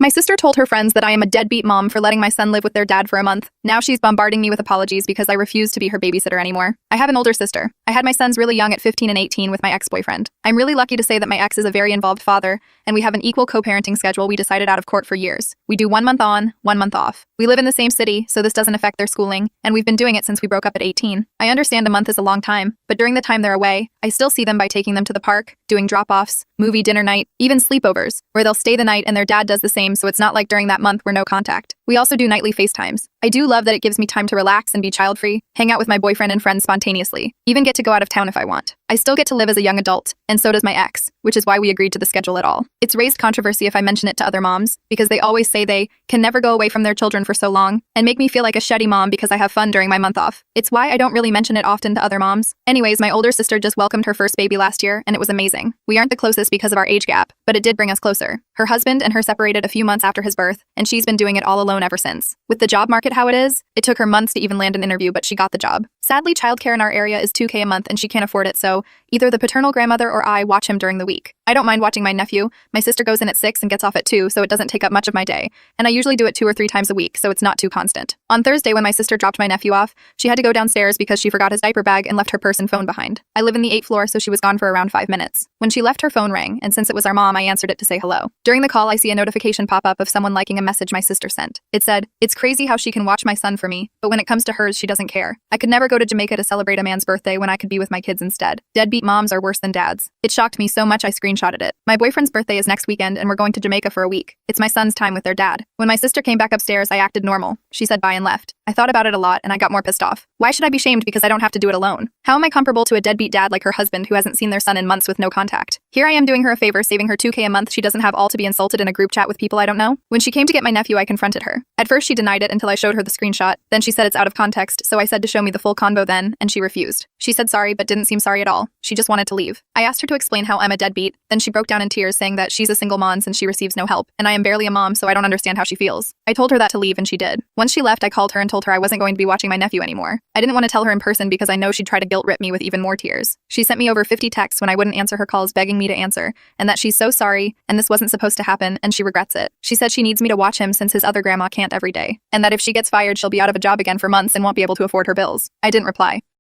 My sister told her friends that I am a deadbeat mom for letting my son live with their dad for a month. Now she's bombarding me with apologies because I refuse to be her babysitter anymore. I have an older sister. I had my sons really young at 15 and 18 with my ex-boyfriend. I'm really lucky to say that my ex is a very involved father, and we have an equal co-parenting schedule we decided out of court for years. We do 1 month on, 1 month off. We live in the same city, so this doesn't affect their schooling, and we've been doing it since we broke up at 18. I understand a month is a long time, but during the time they're away, I still see them by taking them to the park, doing drop-offs, movie dinner night, even sleepovers, where they'll stay the night and their dad does the same, so it's not like during that month we're no contact. We also do nightly FaceTimes. I do love that it gives me time to relax and be child-free, hang out with my boyfriend and friends spontaneously, even get to go out of town if I want. I still get to live as a young adult, and so does my ex, which is why we agreed to the schedule at all. It's raised controversy if I mention it to other moms, because they always say they can never go away from their children for so long, and make me feel like a shitty mom because I have fun during my month off. It's why I don't really mention it often to other moms. Anyways, my older sister just welcomed her first baby last year, and it was amazing. We aren't the closest because of our age gap, but it did bring us closer. Her husband and her separated a few months after his birth, and she's been doing it all alone ever since. With the job market how it is, it took her months to even land an interview, but she got the job. Sadly, childcare in our area is $2K a month and she can't afford it, so either the paternal grandmother or I watch him during the week. I don't mind watching my nephew. My sister goes in at 6 and gets off at 2, so it doesn't take up much of my day. And I usually do it 2 or 3 times a week, so it's not too constant. On Thursday, when my sister dropped my nephew off, she had to go downstairs because she forgot his diaper bag and left her purse and phone behind. I live in the 8th floor, so she was gone for around 5 minutes. When she left, her phone rang, and since it was our mom, I answered it to say hello. During the call, I see a notification pop up of someone liking a message my sister sent. It said, "It's crazy how she can watch my son for me, but when it comes to hers, she doesn't care. I could never go to Jamaica to celebrate a man's birthday when I could be with my kids instead. Deadbeat moms are worse than dads." It shocked me so much I screenshotted it. My boyfriend's birthday is next weekend and we're going to Jamaica for a week. It's my son's time with their dad. When my sister came back upstairs, I acted normal. She said bye and left. I thought about it a lot and I got more pissed off. Why should I be shamed because I don't have to do it alone? How am I comparable to a deadbeat dad like her husband who hasn't seen their son in months with no contact? Here I am doing her a favor, saving her $2K a month she doesn't have all to be insulted in a group chat with people I don't know. When she came to get my nephew, I confronted her. At first she denied it until I showed her the screenshot. Then she said it's out of context, so I said to show me the full convo then, and she refused. She said sorry but didn't seem sorry at all. She just wanted to leave. I asked her to explain how I'm a deadbeat, then she broke down in tears saying that she's a single mom since she receives no help, and I am barely a mom so I don't understand how she feels. I told her that to leave and she did. Once she left, I called her and told her I wasn't going to be watching my nephew anymore. I didn't want to tell her in person because I know she'd try to guilt-trip me with even more tears. She sent me over 50 texts when I wouldn't answer her calls begging me to answer, and that she's so sorry, and this wasn't supposed to happen, and she regrets it. She said she needs me to watch him since his other grandma can't every day, and that if she gets fired she'll be out of a job again for months and won't be able to afford her bills. I didn't reply.